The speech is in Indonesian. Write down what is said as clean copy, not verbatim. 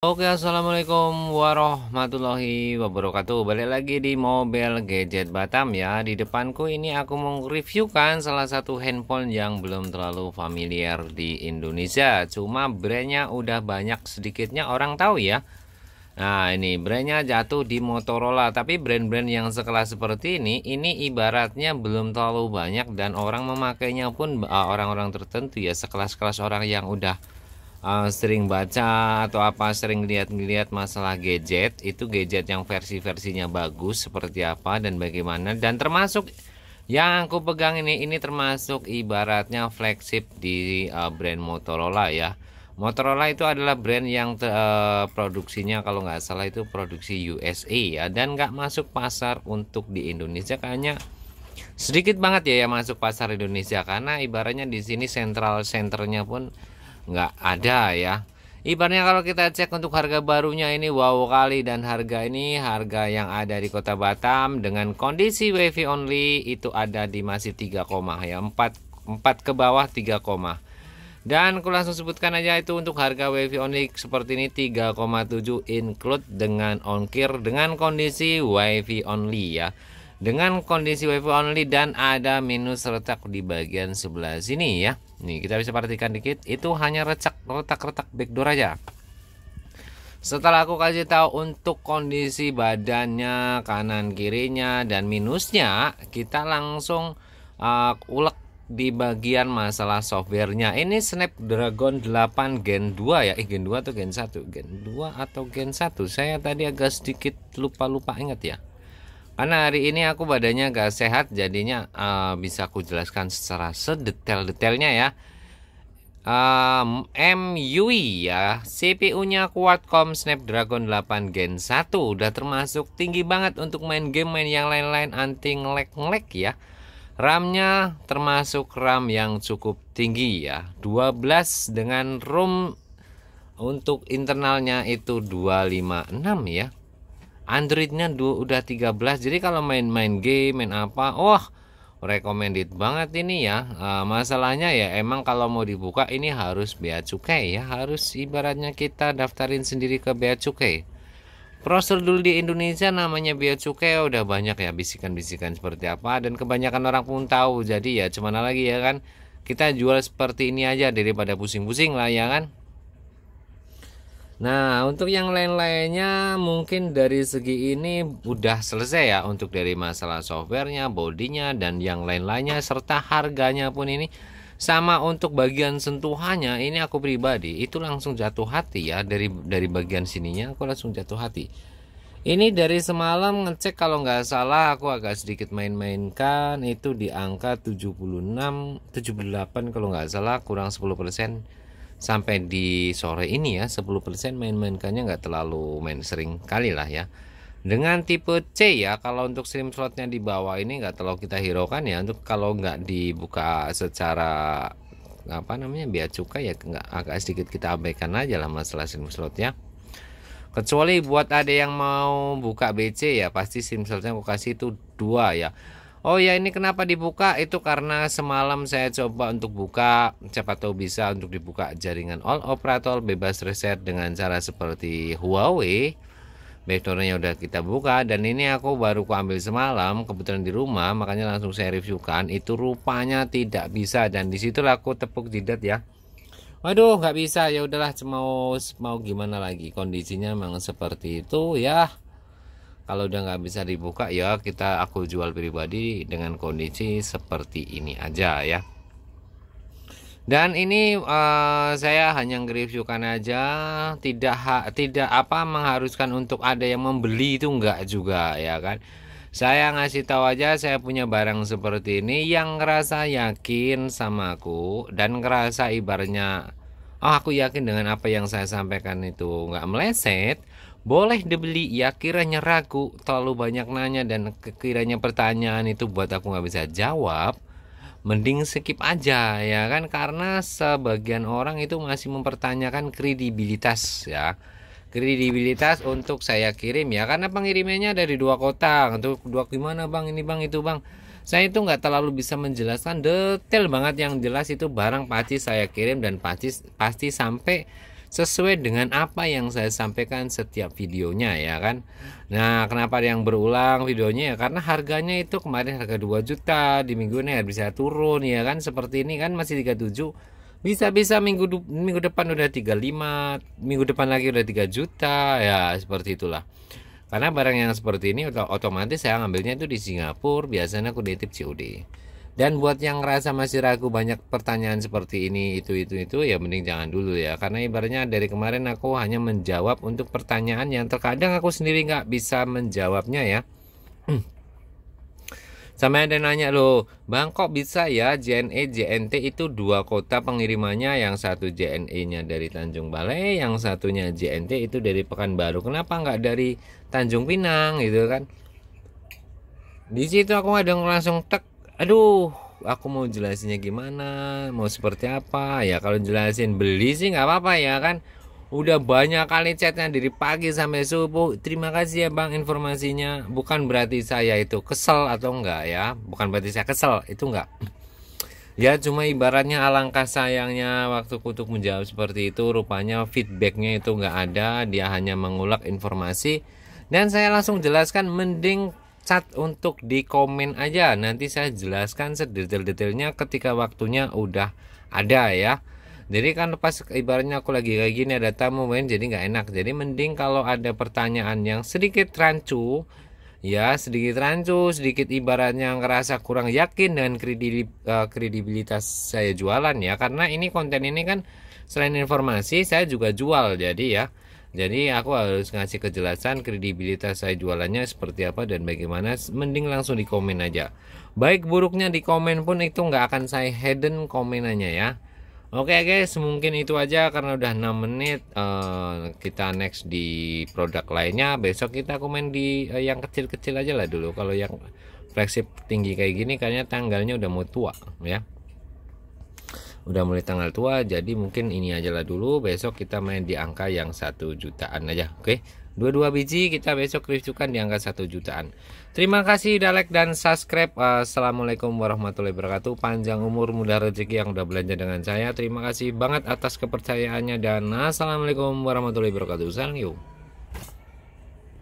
Oke, assalamualaikum warahmatullahi wabarakatuh. Balik lagi di Mobil Gadget Batam ya. Di depanku ini aku mau reviewkan salah satu handphone yang belum terlalu familiar di Indonesia. Cuma brandnya udah banyak sedikitnya orang tahu ya. Nah, ini brandnya jatuh di Motorola. Tapi brand-brand yang sekelas seperti ini ibaratnya belum terlalu banyak dan orang memakainya pun orang-orang tertentu ya, sekelas-kelas orang yang udah sering baca atau apa, sering lihat-lihat masalah gadget, itu gadget yang versi-versinya bagus seperti apa dan bagaimana. Dan termasuk yang aku pegang ini termasuk ibaratnya flagship di brand Motorola ya. Motorola itu adalah brand yang produksinya kalau nggak salah itu produksi USA ya, dan nggak masuk pasar untuk di Indonesia. Kayaknya sedikit banget ya yang masuk pasar Indonesia, karena ibaratnya di sini sentral centernya pun nggak ada ya. Ibaratnya kalau kita cek untuk harga barunya ini wow kali, dan harga ini harga yang ada di Kota Batam dengan kondisi WiFi only itu ada di masih 3, ya 4 ke bawah 3, dan aku langsung sebutkan aja itu untuk harga WiFi only seperti ini 3,7 include dengan ongkir dengan kondisi WiFi only ya. Dengan kondisi WiFi only dan ada minus retak di bagian sebelah sini ya. Nih kita bisa perhatikan dikit, itu hanya retak-retak backdoor aja. Setelah aku kasih tahu untuk kondisi badannya, kanan kirinya dan minusnya, kita langsung ulek di bagian masalah softwarenya. Ini Snapdragon 8 Gen 2 ya. Gen 2 atau Gen 1? Gen 2 atau Gen 1? Saya tadi agak sedikit lupa ingat ya. Karena hari ini aku badannya gak sehat, jadinya bisa aku jelaskan secara sedetail-detailnya ya. MUI ya, CPU-nya Qualcomm Snapdragon 8 Gen 1, udah termasuk tinggi banget untuk main game, main yang lain-lain anti ngelek-ngelek ya. RAM-nya termasuk RAM yang cukup tinggi ya, 12 dengan ROM untuk internalnya itu 256 ya. Androidnya udah 13, jadi kalau main-main game, main apa, wah recommended banget ini ya. Masalahnya ya emang kalau mau dibuka ini harus bea cukai ya, harus ibaratnya kita daftarin sendiri ke bea cukai. Prosedur di Indonesia namanya bea cukai udah banyak ya, bisikan-bisikan seperti apa, dan kebanyakan orang pun tahu. Jadi ya cuman lagi ya kan, kita jual seperti ini aja daripada pusing-pusing lah ya kan. Nah, untuk yang lain-lainnya mungkin dari segi ini udah selesai ya, untuk dari masalah softwarenya, bodinya, dan yang lain-lainnya, serta harganya pun ini sama. Untuk bagian sentuhannya ini aku pribadi itu langsung jatuh hati ya, dari bagian sininya aku langsung jatuh hati. Ini dari semalam ngecek kalau nggak salah aku agak sedikit main-mainkan itu di angka 76, 78 kalau nggak salah, kurang 10%. Sampai di sore ini ya 10% main-mainkannya, nggak terlalu main sering kali lah ya. Dengan tipe C ya, kalau untuk SIM slotnya di bawah ini nggak terlalu kita hiraukan ya. Untuk kalau nggak dibuka secara apa namanya bea cukai ya, nggak, agak sedikit kita abaikan aja lah masalah SIM slotnya. Kecuali buat ada yang mau buka BC ya, pasti SIM slotnya aku kasih itu 2 ya. Oh ya, ini kenapa dibuka? Itu karena semalam saya coba untuk buka, siapa tahu bisa untuk dibuka jaringan all operator bebas reset dengan cara seperti Huawei. Backdoornya udah kita buka, dan ini aku baru ambil semalam, kebetulan di rumah, makanya langsung saya reviewkan. Itu rupanya tidak bisa, dan disitulah aku tepuk jidat ya. Waduh, nggak bisa, ya udahlah, mau gimana lagi, kondisinya memang seperti itu ya. Kalau udah nggak bisa dibuka ya aku jual pribadi dengan kondisi seperti ini aja ya. Dan ini saya hanya nge-reviewkan aja, tidak apa mengharuskan untuk ada yang membeli, itu enggak juga ya kan. Saya ngasih tahu aja saya punya barang seperti ini, yang ngerasa yakin sama aku dan ngerasa ibaratnya aku yakin dengan apa yang saya sampaikan itu nggak meleset, boleh dibeli ya. Kiranya ragu, terlalu banyak nanya, dan kiranya pertanyaan itu buat aku nggak bisa jawab, mending skip aja ya kan. Karena sebagian orang itu masih mempertanyakan kredibilitas ya, kredibilitas untuk saya kirim ya, karena pengirimannya dari 2 kota. Untuk gimana bang, ini bang, itu bang, saya itu nggak terlalu bisa menjelaskan detail banget. Yang jelas itu barang pasti saya kirim dan pasti sampai sesuai dengan apa yang saya sampaikan setiap videonya ya kan. Nah, kenapa ada yang berulang videonya ya karena harganya itu kemarin harga 2 juta, di minggu ini bisa turun ya kan, seperti ini kan masih 37, bisa-bisa minggu depan udah 35, minggu depan lagi udah 3 juta ya, seperti itulah. Karena barang yang seperti ini otomatis saya ngambilnya itu di Singapura, biasanya aku nitip COD. Dan buat yang ngerasa masih ragu banyak pertanyaan seperti ini itu ya mending jangan dulu ya. Karena ibaratnya dari kemarin aku hanya menjawab untuk pertanyaan yang terkadang aku sendiri nggak bisa menjawabnya ya. Sama ada nanya loh, Bang kok bisa ya JNE JNT itu dua kota pengirimannya, yang satu JNE-nya dari Tanjung Balai, yang satunya JNT itu dari Pekanbaru. Kenapa nggak dari Tanjung Pinang gitu kan? Di situ aku ada langsung tek, aduh, aku mau jelasinnya gimana, mau seperti apa ya? Kalau jelasin beli sih nggak apa-apa ya kan. Udah banyak kali chatnya dari pagi sampai subuh. Terima kasih ya bang informasinya. Bukan berarti saya itu kesel atau enggak ya. Bukan berarti saya kesel, itu enggak. Ya cuma ibaratnya alangkah sayangnya waktu untuk menjawab seperti itu. Rupanya feedbacknya itu enggak ada. Dia hanya mengulak informasi. Dan saya langsung jelaskan, mending chat untuk di komen aja. Nanti saya jelaskan sedetail-detailnya ketika waktunya udah ada ya. Jadi kan pas ibaratnya aku lagi kayak gini ada tamu main, jadi nggak enak. Jadi mending kalau ada pertanyaan yang sedikit rancu, ya sedikit rancu, sedikit ibaratnya ngerasa kurang yakin dengan kredibilitas saya jualan ya. Karena ini konten ini kan selain informasi saya juga jual, jadi ya. Jadi aku harus ngasih kejelasan kredibilitas saya jualannya seperti apa dan bagaimana. Mending langsung di komen aja. Baik buruknya di komen pun itu nggak akan saya hidden komenannya ya. Oke guys, mungkin itu aja karena udah 6 menit. Kita next di produk lainnya. Besok kita komen di yang kecil-kecil aja lah dulu. Kalau yang flagship tinggi kayak gini kayaknya tanggalnya udah mau tua ya. Udah mulai tanggal tua, jadi mungkin ini aja lah dulu. Besok kita main di angka yang 1 jutaan aja. Oke, dua biji kita besok reviewkan di angka 1 jutaan. Terima kasih udah like dan subscribe. Assalamualaikum warahmatullahi wabarakatuh. Panjang umur, mudah rezeki yang udah belanja dengan saya. Terima kasih banget atas kepercayaannya dan assalamualaikum warahmatullahi wabarakatuh. Salam yuk.